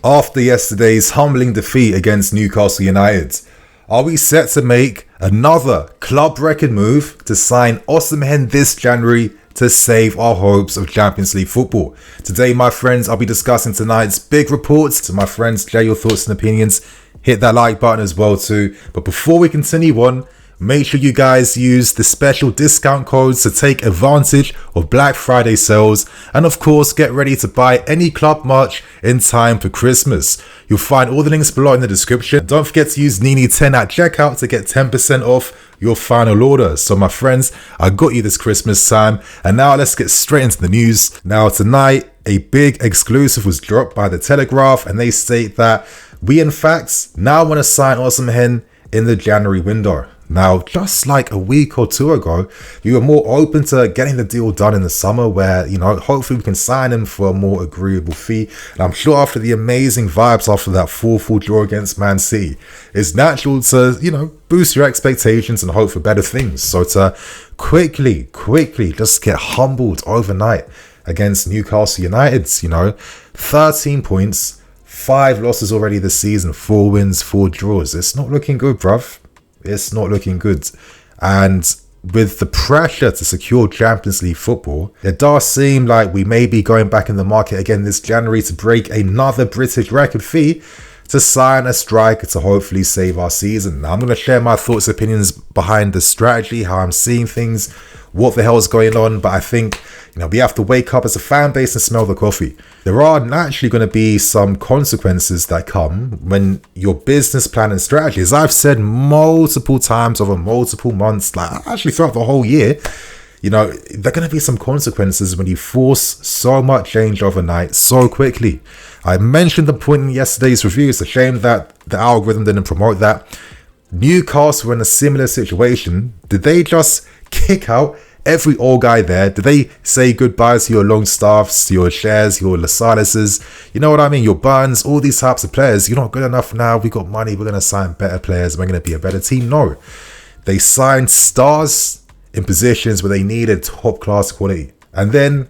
After yesterday's humbling defeat against Newcastle United, are we set to make another club record move to sign Osimhen this January to save our hopes of Champions League football? Today, my friends, I'll be discussing tonight's big reports. To my friends, share your thoughts and opinions. Hit that like button as well too. But before we continue on, make sure you guys use the special discount codes to take advantage of Black Friday sales, and of course get ready to buy any club merch in time for Christmas. You'll find all the links below in the description. Don't forget to use Nini10 at checkout to get 10% off your final order. So my friends, I got you this Christmas time, and now let's get straight into the news. Now tonight, a big exclusive was dropped by The Telegraph, and they state that we in fact now want to sign Osimhen in the January window. Now, just like a week or two ago, we were more open to getting the deal done in the summer where, hopefully we can sign him for a more agreeable fee. And I'm sure after the amazing vibes after that 4-4 draw against Man City, it's natural to, boost your expectations and hope for better things. So to quickly just get humbled overnight against Newcastle United, 13 points, 5 losses already this season, 4 wins, 4 draws. It's not looking good, bruv. It's not looking good. And with the pressure to secure Champions League football, it does seem like we may be going back in the market again this January to break another British record fee to sign a striker to hopefully save our season. Now, I'm going to share my thoughts and opinions behind the strategy, how I'm seeing things, what the hell is going on. But I think, we have to wake up as a fan base and smell the coffee. There are naturally going to be some consequences that come when your business plan and strategy, as I've said multiple times over multiple months, like actually throughout the whole year, there are going to be some consequences when you force so much change overnight so quickly. I mentioned the point in yesterday's review. It's a shame that the algorithm didn't promote that. Newcastle were in a similar situation. Did they just kick out every old guy there? Did they say goodbye to your Longstaffs, to your Shares, your Lasalises? You know what I mean? Your Burns, all these types of players. You're not good enough now. We got money. We're going to sign better players. We're going to be a better team. No. They signed stars in positions where they needed top class quality. And then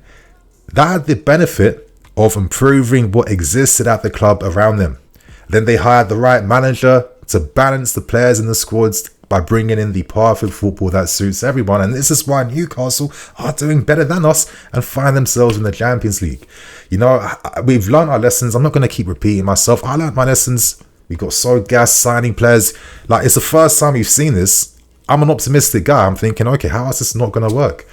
that had the benefit of improving what existed at the club around them. Then they hired the right manager to balance the players in the squads by bringing in the perfect football that suits everyone. And this is why Newcastle are doing better than us and find themselves in the Champions League. We've learned our lessons. I'm not going to keep repeating myself. I learned my lessons. We got so gassed signing players. Like, it's the first time we've seen this. I'm an optimistic guy. I'm thinking, okay, how is this not going to work?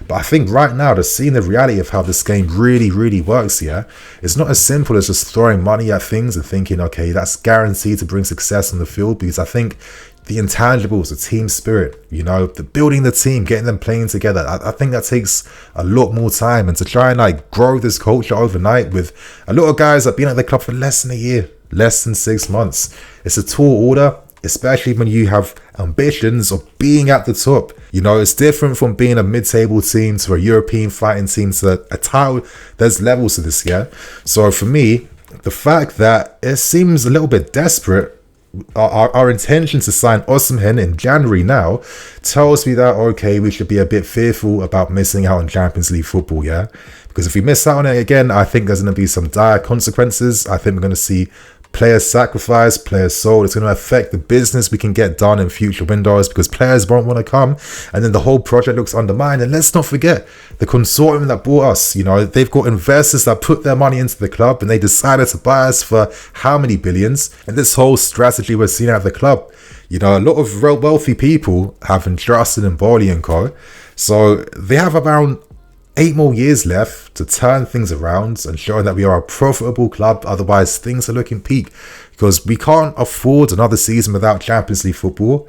But I think right now, to see the reality of how this game really works here, it's not as simple as just throwing money at things and thinking, okay, that's guaranteed to bring success on the field. Because I think the intangibles, the team spirit, the building the team, getting them playing together, I think that takes a lot more time. And to try and grow this culture overnight with a lot of guys that have been at the club for less than a year, less than 6 months, it's a tall order. Especially when you have ambitions of being at the top. It's different from being a mid-table team to a European fighting team to a title. There's levels to this, yeah? So for me, the fact that it seems a little bit desperate, our intention to sign Osimhen in January now tells me that, okay, we should be a bit fearful about missing out on Champions League football, yeah? Because if we miss out on it again, I think there's going to be some dire consequences. I think we're going to see players sacrifice, players sold. It's going to affect the business we can get done in future windows because players won't want to come, and then the whole project looks undermined. And let's not forget the consortium that bought us. They've got investors that put their money into the club and they decided to buy us for how many billions. And this whole strategy we're seeing at the club, a lot of real wealthy people have entrusted in Boehly and Co. So they have around 8 more years left to turn things around and show that we are a profitable club. Otherwise, things are looking peak because we can't afford another season without Champions League football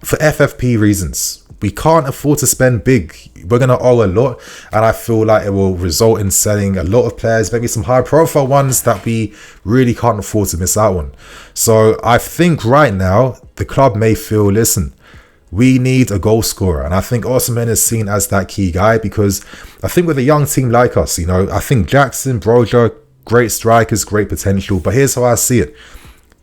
for FFP reasons. We can't afford to spend big. We're going to owe a lot, and I feel like it will result in selling a lot of players, maybe some high-profile ones that we really can't afford to miss out on. So I think right now, the club may feel, listen, we need a goal scorer. And I think Osimhen is seen as that key guy because I think with a young team like us, I think Jackson, Broja, great strikers, great potential. But here's how I see it.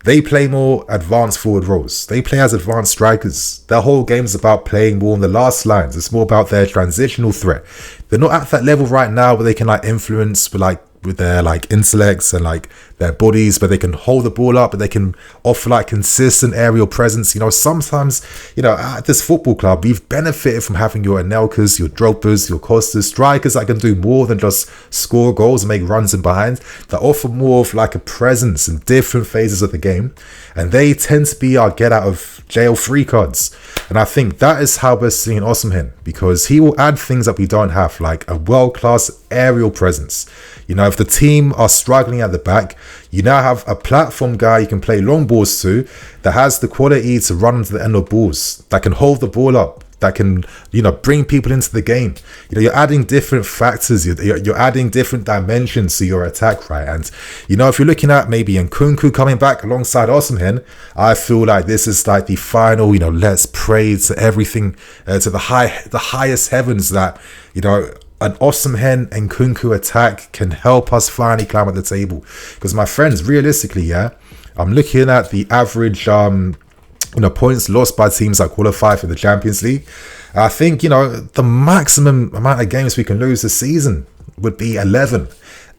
They play more advanced forward roles. They play as advanced strikers. Their whole game is about playing more on the last lines. It's more about their transitional threat. They're not at that level right now where they can influence with with their like intellects and like their bodies, but they can hold the ball up, but they can offer like consistent aerial presence. You know, sometimes, you know, at this football club, we've benefited from having your Anelkas, your Drogba's, your Costas, strikers that can do more than just score goals and make runs in behind, that offer more of like a presence in different phases of the game. And they tend to be our get out of jail free cards. And I think that is how we're seeing Osimhen, because he will add things that we don't have, like a world-class aerial presence. You know, if the team are struggling at the back, you now have a platform guy you can play long balls to that has the quality to run to the end of balls, that can hold the ball up, that can, you know, bring people into the game. You know, you're adding different factors, you're adding different dimensions to your attack, right? And, you know, if you're looking at maybe Nkunku coming back alongside Osimhen, I feel like this is like the final, you know, let's pray to everything, to the highest heavens that, you know, an Osimhen and Nkunku attack can help us finally climb at the table. Because my friends, realistically, yeah, I'm looking at the average, you know, points lost by teams that qualify for the Champions League. I think, you know, the maximum amount of games we can lose this season would be 11.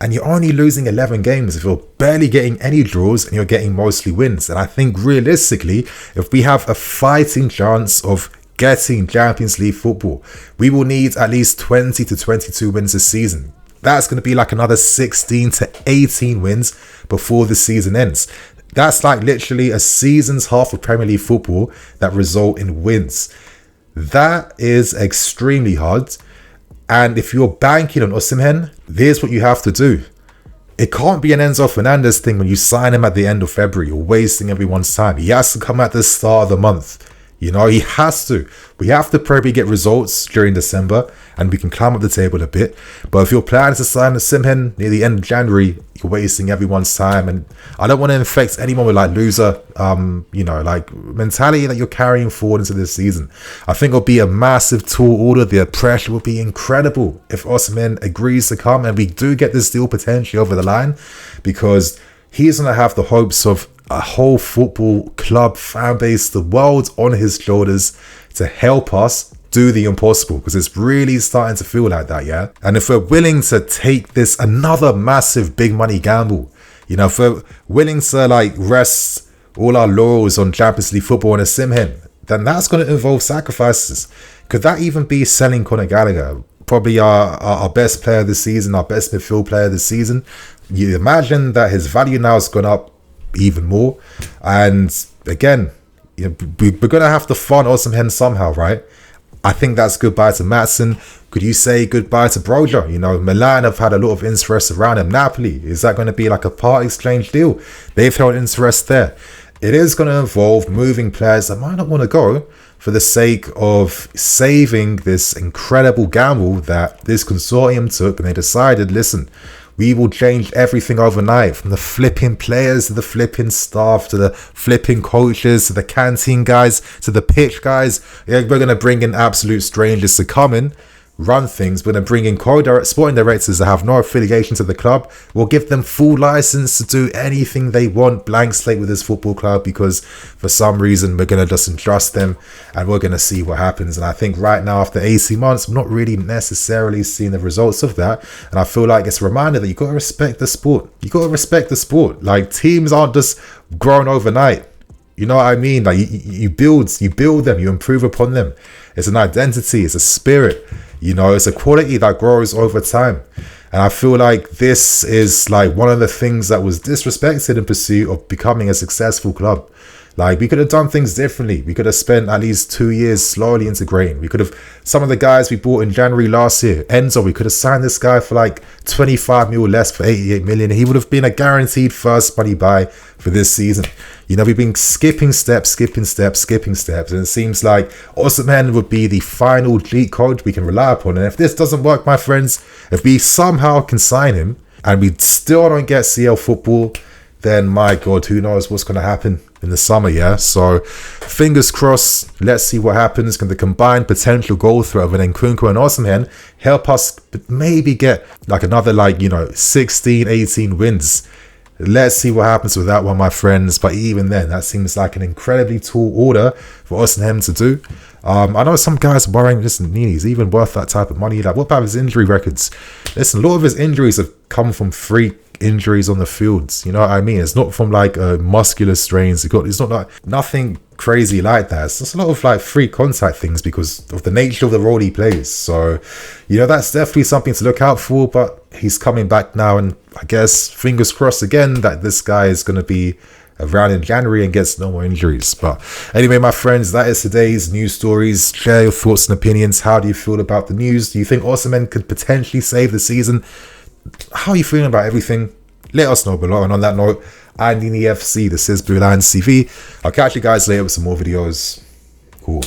And you're only losing 11 games if you're barely getting any draws and you're getting mostly wins. And I think realistically, if we have a fighting chance of getting Champions League football, we will need at least 20 to 22 wins this season. That's going to be like another 16 to 18 wins before the season ends. That's like literally a season's half of Premier League football that result in wins. That is extremely hard. And if you're banking on Osimhen, here's what you have to do. It can't be an Enzo Fernandez thing when you sign him at the end of February. You're wasting everyone's time. He has to come at the start of the month. You know, he has to. We have to probably get results during December and we can climb up the table a bit. But if you're planning to sign Osimhen near the end of January, you're wasting everyone's time. And I don't want to infect anyone with like loser, you know, like mentality that you're carrying forward into this season. I think it'll be a massive tall order. The pressure will be incredible if Osimhen agrees to come and we do get this deal potentially over the line, because he's going to have the hopes of a whole football club, fan base, the world on his shoulders to help us do the impossible, because it's really starting to feel like that, yeah? And if we're willing to take this another massive big money gamble, you know, if we're willing to like rest all our laurels on Champions League football and Osimhen, then that's going to involve sacrifices. Could that even be selling Conor Gallagher? Probably our best player this season, our best midfield player this season. You imagine that his value now has gone up even more. And again, you know, we're going to have to fund Osimhen somehow, right? I think that's goodbye to Maatsen. Could you say goodbye to Broja? You know, Milan have had a lot of interest around him. Napoli, is that going to be like a part exchange deal? They've held interest there. It is going to involve moving players that might not want to go for the sake of saving this incredible gamble that this consortium took, and they decided, listen, we will change everything overnight, from the flipping players to the flipping staff to the flipping coaches to the canteen guys to the pitch guys. Yeah, we're going to bring in absolute strangers to come in, run things. We're going to bring in sporting directors that have no affiliation to the club. We'll give them full license to do anything they want, blank slate with this football club, because for some reason we're going to just entrust them and we're going to see what happens. And I think right now, after 18 months, I'm not really necessarily seeing the results of that. And I feel like it's a reminder that you got to respect the sport. You got to respect the sport. Like, teams aren't just grown overnight. You know what I mean? Like, you build them, you improve upon them. It's an identity, it's a spirit. You know, it's a quality that grows over time. And I feel like this is like one of the things that was disrespected in pursuit of becoming a successful club. Like, we could have done things differently. We could have spent at least 2 years slowly integrating. We could have, some of the guys we bought in January last year, Enzo, we could have signed this guy for like 25 mil less for 88 million. He would have been a guaranteed first money buy for this season. You know, we've been skipping steps. And it seems like Osimhen would be the final cheat code we can rely upon. And if this doesn't work, my friends, if we somehow can sign him and we still don't get CL football, then my God, who knows what's going to happen in the summer, yeah? So fingers crossed, let's see what happens. Can the combined potential goal threat of an Nkunku and Osimhen help us maybe get like another, like, you know, 16, 18 wins let's see what happens with that one, my friends. But even then, that seems like an incredibly tall order for Osimhen to do. I know some guys are worrying, listen, he's even worth that type of money. Like, what about his injury records? Listen, a lot of his injuries have come from freak injuries on the fields. You know what I mean? It's not from like muscular strains. It's not like nothing crazy like that. It's just a lot of like free contact things because of the nature of the role he plays. So, you know, that's definitely something to look out for. But he's coming back now, and I guess fingers crossed again that this guy is going to be around in January and gets no more injuries. But anyway, my friends, that is today's news stories. Share your thoughts and opinions. How do you feel about the news? Do you think Osimhen could potentially save the season? How are you feeling about everything? Let us know below. And on that note, I'm the FC. This is BlueLionsTV. I'll catch you guys later with some more videos. Cool.